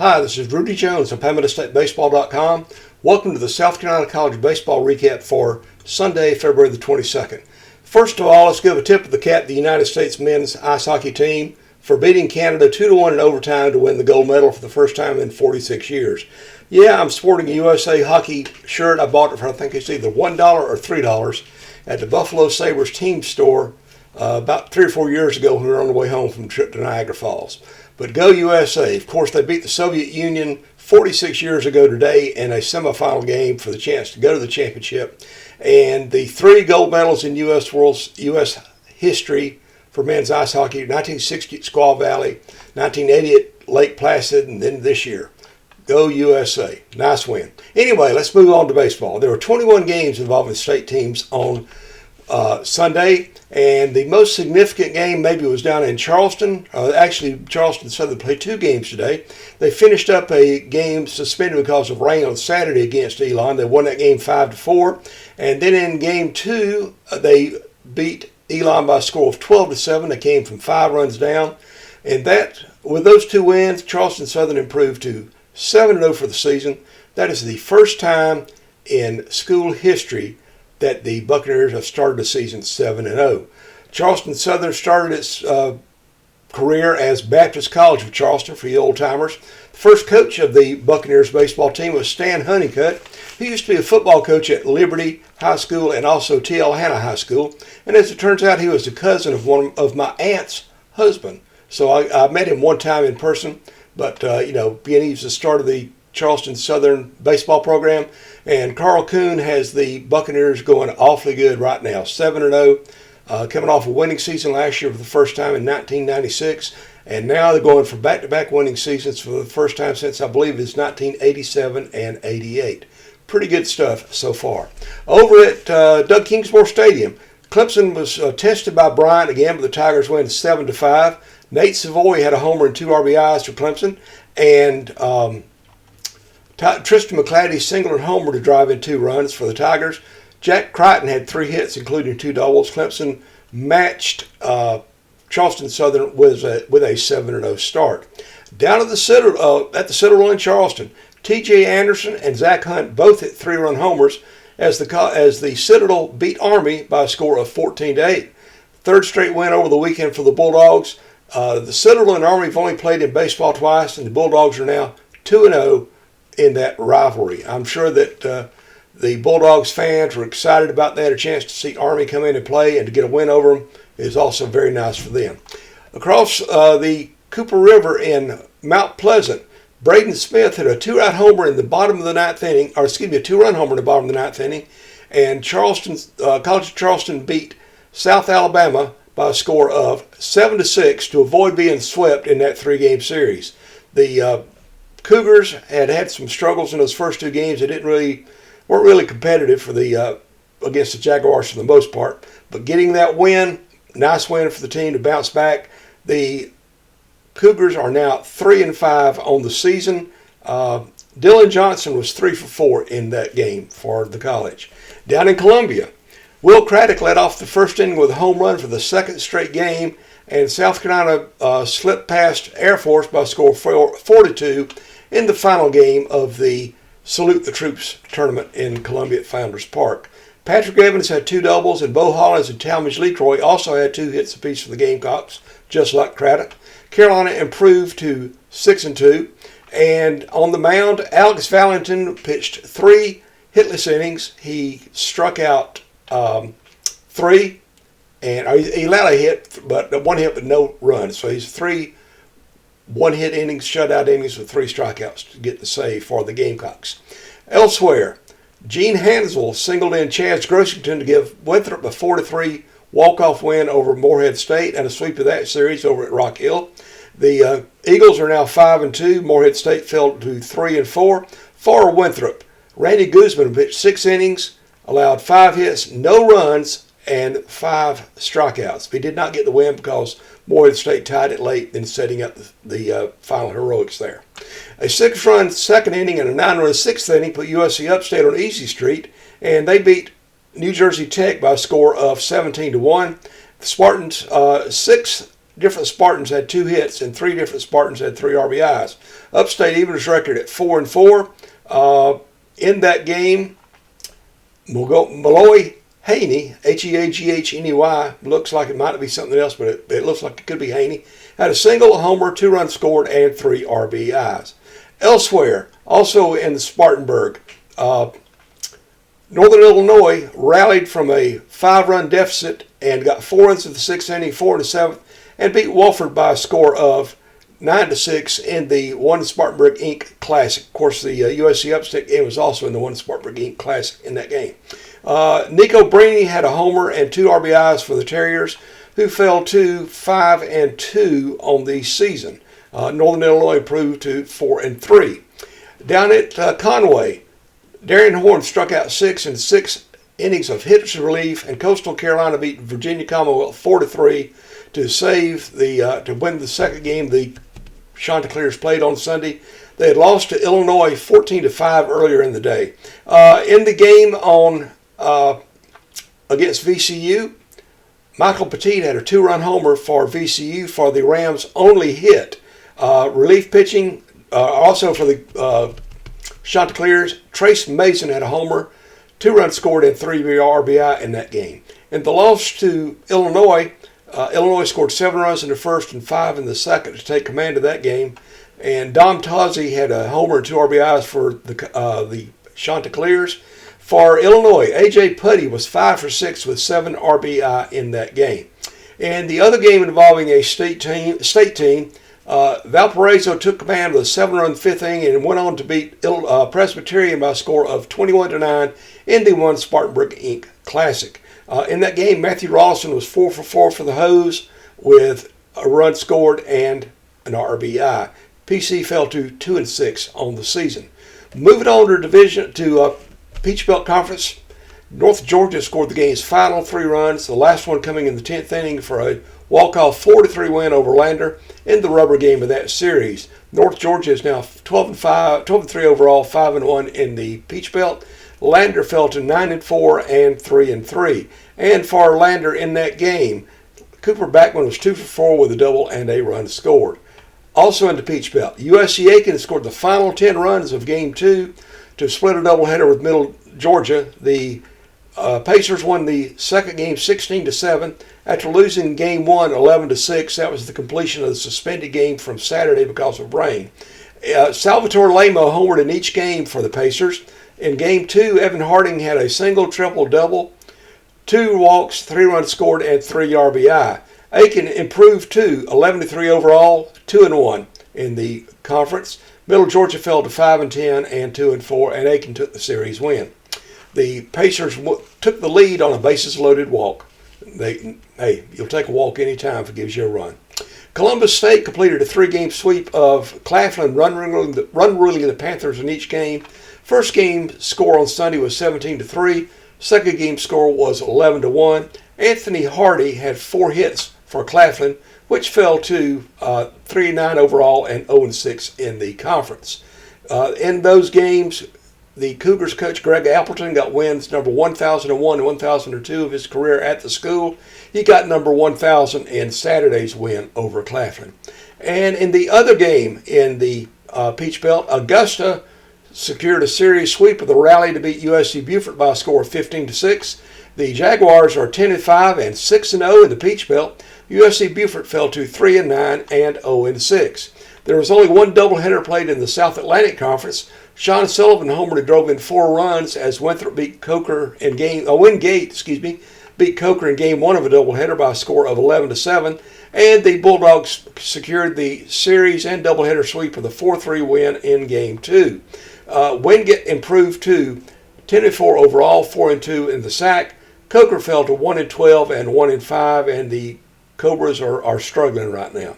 Hi, this is Rudy Jones of PaymentaStateBaseball.com. Welcome to the South Carolina College Baseball Recap for Sunday, February the 22nd. First of all, let's give a tip of the cap to the United States men's ice hockey team for beating Canada 2-1 in overtime to win the gold medal for the first time in 46 years. Yeah, I'm sporting a USA hockey shirt. I bought it for, I think it's either $1 or $3 at the Buffalo Sabres team store about 3 or 4 years ago when we were on the way home from a trip to Niagara Falls. But go USA. Of course, they beat the Soviet Union 46 years ago today in a semifinal game for the chance to go to the championship. And the 3 gold medals in U.S. history for men's ice hockey: 1960 at Squaw Valley, 1980 at Lake Placid, and then this year. Go USA. Nice win. Anyway, let's move on to baseball. There were 21 games involving state teams on Sunday, and the most significant game maybe was down in Charleston. Actually, Charleston Southern played 2 games today. They finished up a game suspended because of rain on Saturday against Elon. They won that game 5-4, and then in game 2, they beat Elon by a score of 12-7. They came from 5 runs down, and that with those 2 wins, Charleston Southern improved to 7-0 for the season. That is the first time in school history that the Buccaneers have started the season 7-0. Charleston Southern started its career as Baptist College of Charleston for you old-timers. The first coach of the Buccaneers baseball team was Stan Honeycutt. He used to be a football coach at Liberty High School and also T.L. Hanna High School. And as it turns out, he was the cousin of one of my aunt's husband. So I met him one time in person. But, being he's the start of the Charleston Southern baseball program, and Carl Kuhn has the Buccaneers going awfully good right now, 7-0, coming off a winning season last year for the first time in 1996, and now they're going for back-to-back winning seasons for the first time since, I believe, it's 1987 and 88. Pretty good stuff so far. Over at Doug Kingsmore Stadium, Clemson was tested by Bryant again, but the Tigers win 7-5. Nate Savoy had a homer and 2 RBIs for Clemson, and Tristan McClatty singled and homer to drive in 2 runs for the Tigers. Jack Crichton had 3 hits, including 2 doubles. Clemson matched Charleston Southern with a 7-0 start. Down at the Citadel in Charleston, T.J. Anderson and Zach Hunt both hit 3-run homers as the Citadel beat Army by a score of 14-8. Third straight win over the weekend for the Bulldogs. The Citadel and Army have only played in baseball twice, and the Bulldogs are now 2-0 in that rivalry. I'm sure that the Bulldogs fans were excited about that. A chance to see Army come in and play and to get a win over them is also very nice for them. Across the Cooper River in Mount Pleasant, Braden Smith hit a 2-out homer in the bottom of the 9th inning, a 2-run homer in the bottom of the 9th inning, and College of Charleston beat South Alabama by a score of 7-6 to avoid being swept in that 3-game series. The Cougars had some struggles in those first 2 games. They weren't really competitive for against the Jaguars for the most part. But getting that win, nice win for the team to bounce back. The Cougars are now 3-5 on the season. Dylan Johnson was 3 for 4 in that game for the college. Down in Columbia, Will Craddock led off the first inning with a home run for the 2nd straight game, and South Carolina slipped past Air Force by a score of 4-2 in the final game of the Salute the Troops tournament in Columbia at Founders Park. Patrick Evans had 2 doubles, and Bo Hollins and Talmadge Letroy also had 2 hits apiece for the Gamecocks, just like Craddock. Carolina improved to 6-2, and on the mound, Alex Valentin pitched 3 hitless innings. He struck out 3, and he allowed a hit, but 1 hit but no runs. So he's 3 1-hit innings, shutout innings with 3 strikeouts to get the save for the Gamecocks. Elsewhere, Gene Hansel singled in Chaz Grossington to give Winthrop a 4-3 walk-off win over Morehead State and a sweep of that series over at Rock Hill. The Eagles are now 5-2. Morehead State fell to 3-4. For Winthrop, Randy Guzman pitched 6 innings, allowed 5 hits, no runs, and 5 strikeouts. He did not get the win because Morehead State tied it late in setting up the final heroics there. A 6-run 2nd inning and a 9-run 6th inning put USC Upstate on easy street, and they beat New Jersey Tech by a score of 17-1. The Spartans' 6th different Spartans had 2 hits and 3 different Spartans had 3 RBIs. Upstate even his record at 4-4. In that game, we'll go Malloy Haney, Heaghney, looks like it might be something else, but it looks like it could be Haney, had a single, a homer, 2 runs scored, and 3 RBIs. Elsewhere, also in the Spartanburg, Northern Illinois rallied from a 5-run deficit and got 4 runs in the 6th inning, 4 in the 7th, and beat Wofford by a score of 9-6 in the One Spartanburg Inc. Classic. Of course, the USC Upstate game was also in the One Spartanburg Inc. Classic in that game. Nico Brini had a homer and 2 RBIs for the Terriers, who fell to 5-2 on the season. Northern Illinois improved to 4-3. Down at Conway, Darian Horn struck out 6 in 6 innings of hitters relief, and Coastal Carolina beat Virginia Commonwealth 4-3 to save to win the second game the Chanticleers played on Sunday. They had lost to Illinois 14-5 earlier in the day. In the game on against VCU, Michael Petit had a 2-run homer for VCU for the Rams' only hit. Relief pitching also for the Chanticleers, Trace Mason had a homer, 2 runs scored, and 3 RBI in that game. In the loss to Illinois, Illinois scored 7 runs in the first and 5 in the second to take command of that game. And Dom Tozzi had a homer and 2 RBIs for the Chanticleers. For Illinois, A.J. Putty was 5 for 6 with 7 RBI in that game. And the other game involving a state team, Valparaiso took command with a 7-run 5th inning and went on to beat Presbyterian by a score of 21-9 in the One Spartanburg Inc. Classic. In that game, Matthew Rawson was 4 for 4 for the Hose with a run scored and an RBI. PC fell to 2-6 on the season. Moving on to Peach Belt Conference, North Georgia scored the game's final 3 runs, the last one coming in the 10th inning for a walk-off 4-3 win over Lander in the rubber game of that series. North Georgia is now 12-3 overall, 5-1 in the Peach Belt. Lander fell to 9-4 and 3-3. And for Lander in that game, Cooper Backman was 2 for 4 with a double and a run scored. Also in the Peach Belt, USC Aiken scored the final 10 runs of Game 2 to split a doubleheader with Middle Georgia. The Pacers won the second game 16-7 after losing Game 1 11-6. That was the completion of the suspended game from Saturday because of rain. Salvatore Lamo homered in each game for the Pacers. In Game 2, Evan Harding had a single, triple, double, 2 walks, 3 runs scored, and 3 RBI. Aiken improved to 11-3 overall, 2-1 in the conference. Middle Georgia fell to 5-10 and 2-4, and Aiken took the series win. The Pacers took the lead on a bases-loaded walk. You'll take a walk any time if it gives you a run. Columbus State completed a 3-game sweep of Claflin, run ruling the Panthers in each game. First game score on Sunday was 17-3. Second game score was 11-1. Anthony Hardy had 4 hits for Claflin, which fell to 3-9 overall and 0-6 in the conference. In those games, the Cougars coach Greg Appleton got wins number 1,001 and 1,002 of his career at the school. He got number 1,000 in Saturday's win over Claflin. And in the other game in the Peach Belt, Augusta secured a series sweep with a rally to beat USC Beaufort by a score of 15-6. The Jaguars are 10-5 and 6-0 in the Peach Belt. USC Beaufort fell to 3-9 and 0-6. There was only one doubleheader played in the South Atlantic Conference. Sean Sullivan homered and drove in 4 runs as Winthrop beat Coker in Wingate beat Coker in Game 1 of a doubleheader by a score of 11-7. And the Bulldogs secured the series and doubleheader sweep with a 4-3 win in Game 2. Wingate improved to 10-4 overall, 4-2 in the SAC. Coker fell to 1-12 and 1-5, and the Cobras are struggling right now.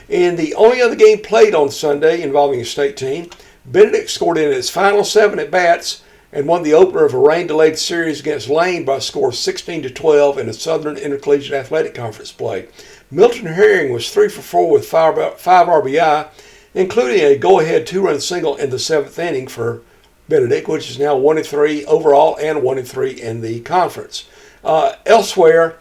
In the only other game played on Sunday involving a state team, Benedict scored in its final 7 at-bats and won the opener of a rain-delayed series against Lane by a score of 16-12 in the Southern Intercollegiate Athletic Conference play. Milton Herring was 3 for 4 with 5 RBI, including a go-ahead 2-run single in the 7th inning for Benedict, which is now 1-3 overall and 1-3 in the conference. Elsewhere,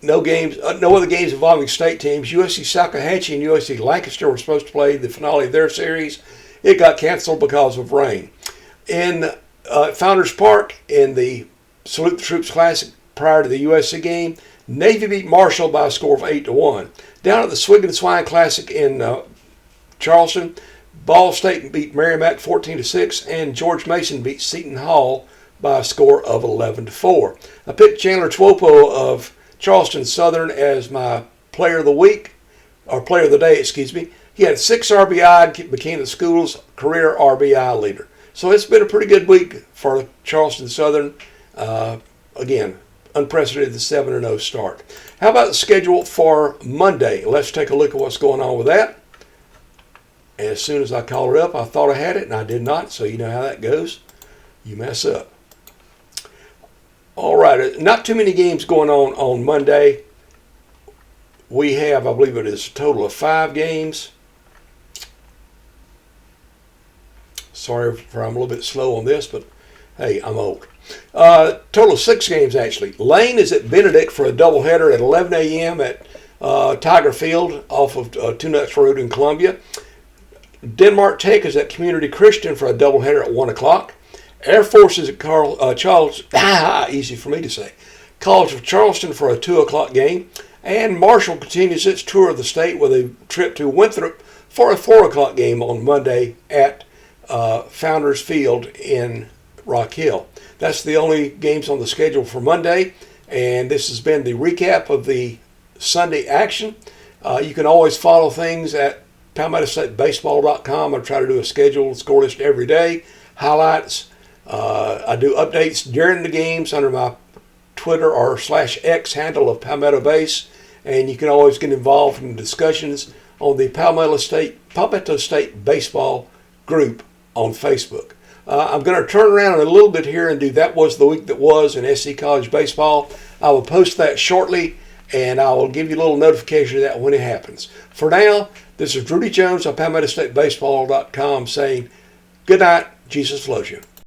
no games, no other games involving state teams. USC Salkehatchie and USC Lancaster were supposed to play the finale of their series. It got canceled because of rain. In Founders Park, in the Salute the Troops Classic prior to the USC game, Navy beat Marshall by a score of 8-1. Down at the Swig and Swine Classic in Charleston, Ball State beat Merrimack 14-6, and George Mason beat Seton Hall by a score of 11-4. I picked Chandler Twopo of Charleston Southern as my player of the week, or player of the day, excuse me. He had 6 RBI and became the school's career RBI leader. So it's been a pretty good week for Charleston Southern. Again, unprecedented 7-0 start. How about the schedule for Monday? Let's take a look at what's going on with that. As soon as I called it up, I thought I had it, and I did not, so you know how that goes. You mess up. All right, not too many games going on Monday. We have, I believe it is a total of 5 games. Sorry if I'm a little bit slow on this, but hey, I'm old. Total of 6 games, actually. Lane is at Benedict for a doubleheader at 11 a.m. at Tiger Field off of Two Nuts Road in Columbia. Denmark Tech is at Community Christian for a doubleheader at 1 o'clock. Air Force is at easy for me to say. College of Charleston for a 2 o'clock game. And Marshall continues its tour of the state with a trip to Winthrop for a 4 o'clock game on Monday at Founders Field in Rock Hill. That's the only games on the schedule for Monday, and this has been the recap of the Sunday action. You can always follow things at PalmettoStateBaseball.com. I try to do a scheduled score list every day, highlights. I do updates during the games under my Twitter or /X handle of Palmetto Base, and you can always get involved in discussions on the Palmetto State Baseball group on Facebook. I'm going to turn around a little bit here and do That Was the Week That Was in SC College Baseball. I will post that shortly, and I will give you a little notification of that when it happens. For now, this is Rudy Jones of PalmettoStateBaseball.com saying good night, Jesus loves you.